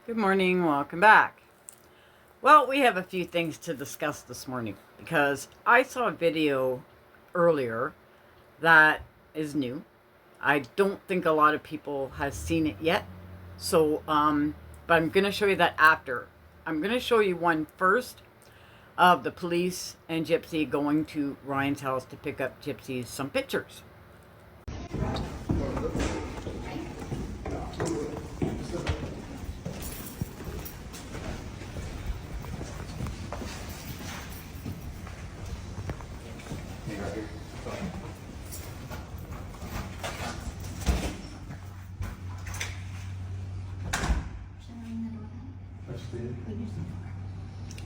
Good morning, welcome back. Well, we have a few things to discuss this morning because I saw a video earlier that is new. I don't think a lot of people have seen it yet. So, but I'm going to show you that after. I'm going to show you one first of the police and Gypsy going to Ryan's house to pick up Gypsy's some pictures.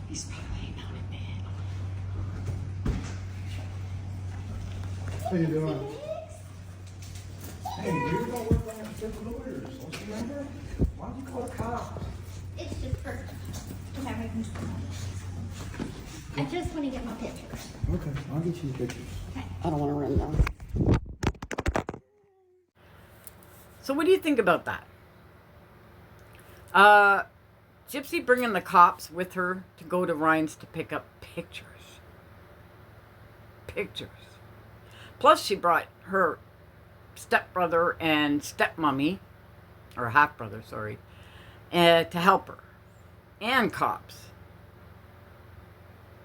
He's probably out in bed. How you doing? Hey, you don't work on that circle lawyers, don't you remember? Why don't you call the cops? It's just for whenever I can. I just want to get my pictures. Okay, I'll get you the pictures. I don't want to run them. So what do you think about that? Gypsy bringing the cops with her to go to Ryan's to pick up pictures. Pictures. Plus she brought her stepbrother and stepmommy, or half-brother, sorry, to help her. And cops.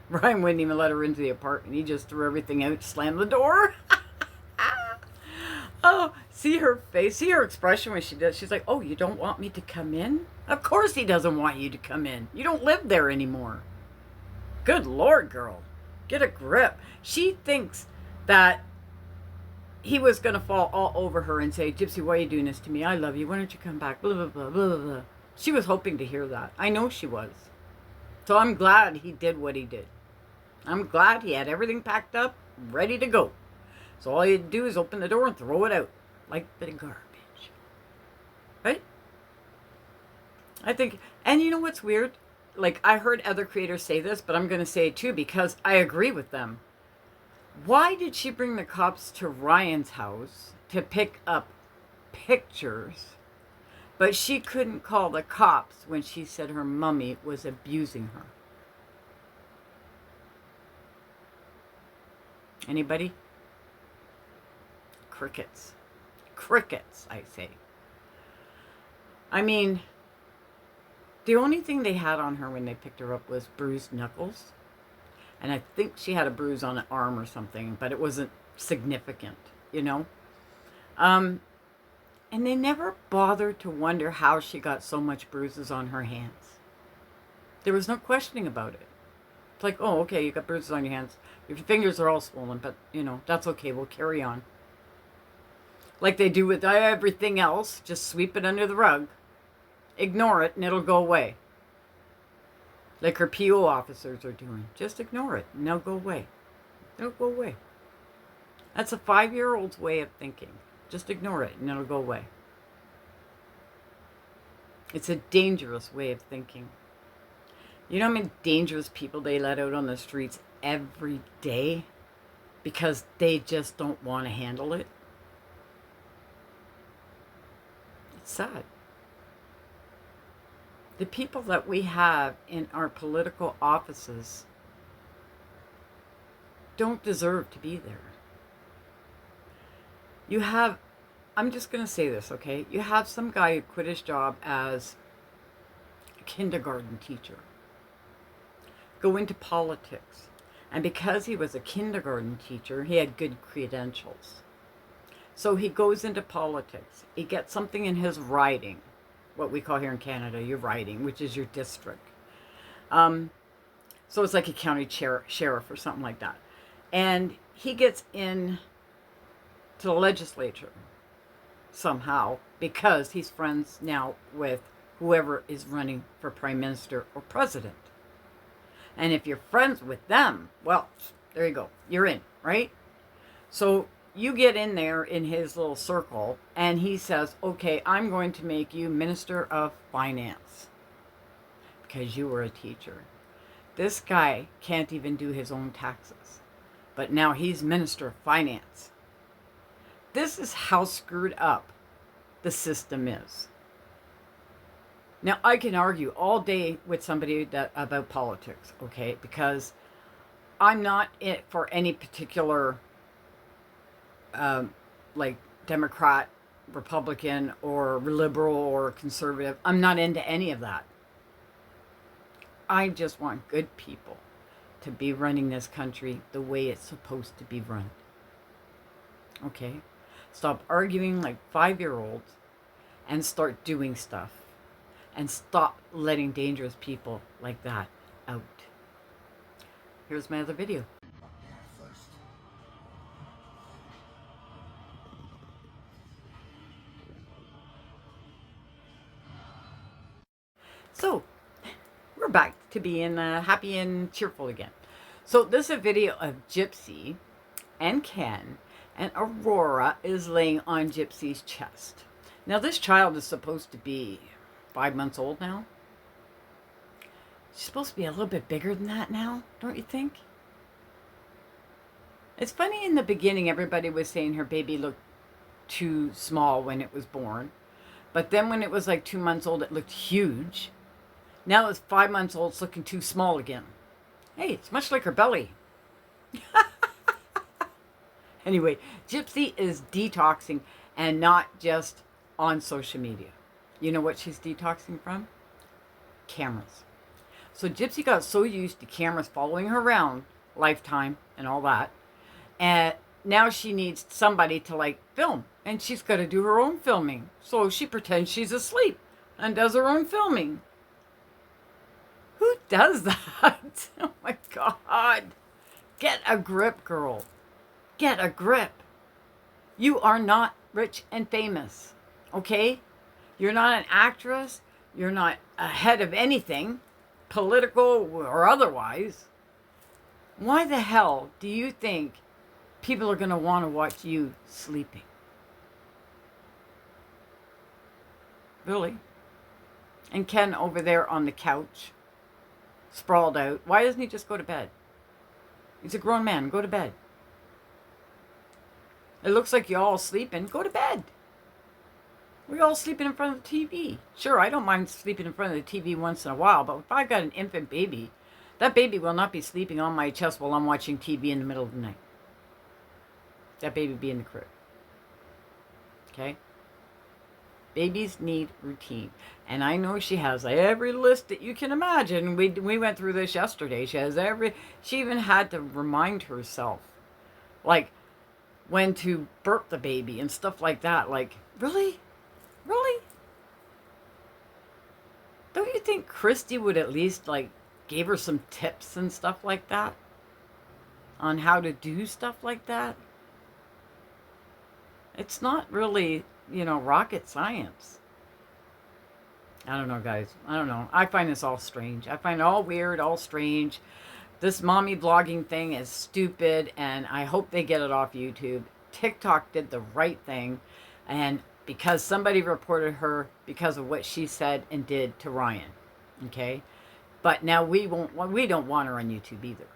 Ryan wouldn't even let her into the apartment. He just threw everything out, slammed the door. Oh, see her face, see her expression when she does. She's like, oh, you don't want me to come in? Of course he doesn't want you to come in. You don't live there anymore. Good Lord, girl. Get a grip. She thinks that he was going to fall all over her and say, Gypsy, why are you doing this to me? I love you. Why don't you come back? Blah, blah, blah, blah, blah. She was hoping to hear that. I know she was. So I'm glad he did what he did. I'm glad he had everything packed up, ready to go. So all you had to do is open the door and throw it out like a bit of garbage. Right? I think, and you know what's weird? Like, I heard other creators say this, but I'm going to say it too because I agree with them. Why did she bring the cops to Ryan's house to pick up pictures, but she couldn't call the cops when she said her mummy was abusing her? Anybody? Crickets. Crickets, I say. I mean, the only thing they had on her when they picked her up was bruised knuckles. And I think she had a bruise on an arm or something, but it wasn't significant, you know? And they never bothered to wonder how she got so much bruises on her hands. There was no questioning about it. It's like, oh, okay, you got bruises on your hands. Your fingers are all swollen, but, you know, that's okay. We'll carry on. Like they do with everything else. Just sweep it under the rug. Ignore it, and it'll go away. Like her PO officers are doing. Just ignore it, and they'll go away. It'll go away. That's a 5-year-old's way of thinking. Just ignore it, and it'll go away. It's a dangerous way of thinking. You know how many dangerous people they let out on the streets every day because they just don't want to handle it? It's sad. The people that we have in our political offices don't deserve to be there. You have, I'm just going to say this, okay? You have some guy who quit his job as a kindergarten teacher, go into politics. And because he was a kindergarten teacher, he had good credentials. So he goes into politics. He gets something in his riding, what we call here in Canada, your riding, which is your district. So it's like a county sheriff or something like that. And he gets in to the legislature somehow because he's friends now with whoever is running for prime minister or president. And if you're friends with them, well, there you go. You're in, right? So you get in there in his little circle, and he says, okay, I'm going to make you Minister of Finance because you were a teacher. This guy can't even do his own taxes, but now he's Minister of Finance. This is how screwed up the system is. Now, I can argue all day with somebody about politics, okay? Because I'm not it for any particular, like, Democrat, Republican, or liberal, or conservative. I'm not into any of that. I just want good people to be running this country the way it's supposed to be run. Okay? Stop arguing like 5-year-olds and start doing stuff. And stop letting dangerous people like that out. Here's my other video. So, we're back to being happy and cheerful again. So, this is a video of Gypsy and Ken, and Aurora is laying on Gypsy's chest. Now, this child is supposed to be 5 months old now. She's supposed to be a little bit bigger than that now, don't you think? It's funny, in the beginning, everybody was saying her baby looked too small when it was born. But then when it was like 2 months old, it looked huge. Now it's 5 months old, it's looking too small again. Hey, it's much like her belly. Anyway, Gypsy is detoxing, and not just on social media. You know what she's detoxing from? Cameras. So Gypsy got so used to cameras following her around, Lifetime and all that, and now she needs somebody to like film, and she's got to do her own filming. So she pretends she's asleep and does her own filming. Who does that? Oh my God. Get a grip, girl. Get a grip. You are not rich and famous, okay? You're not an actress. You're not ahead of anything, political or otherwise. Why the hell do you think people are going to want to watch you sleeping? Really? And Ken over there on the couch, sprawled out. Why doesn't he just go to bed? He's a grown man. Go to bed. It looks like you're all sleeping. Go to bed. We're all sleeping in front of the TV. Sure, I don't mind sleeping in front of the TV once in a while, but if I've got an infant baby, that baby will not be sleeping on my chest while I'm watching TV in the middle of the night. That baby be in the crib. Okay? Babies need routine. And I know she has every list that you can imagine. We went through this yesterday. She even had to remind herself, like, when to burp the baby and stuff like that. Like, really? Really? Don't you think Christy would at least, like, gave her some tips and stuff like that? On how to do stuff like that? It's not really, rocket science. I don't know, guys. I don't know. I find this all strange. I find it all weird, all strange. This mommy vlogging thing is stupid, and I hope they get it off YouTube. TikTok did the right thing, and because somebody reported her because of what she said and did to Ryan, okay? But now we don't want her on YouTube either,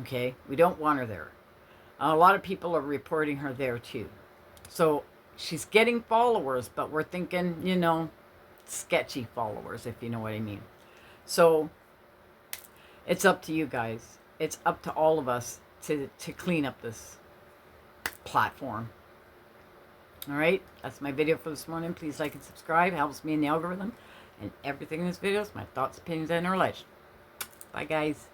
okay? We don't want her there. A lot of people are reporting her there too. So she's getting followers, but we're thinking, sketchy followers, if you know what I mean. So it's up to you guys. It's up to all of us to clean up this platform. All right, that's my video for this morning. Please like and subscribe. It helps me in the algorithm. And everything in this video is my thoughts, opinions, and knowledge. Bye, guys.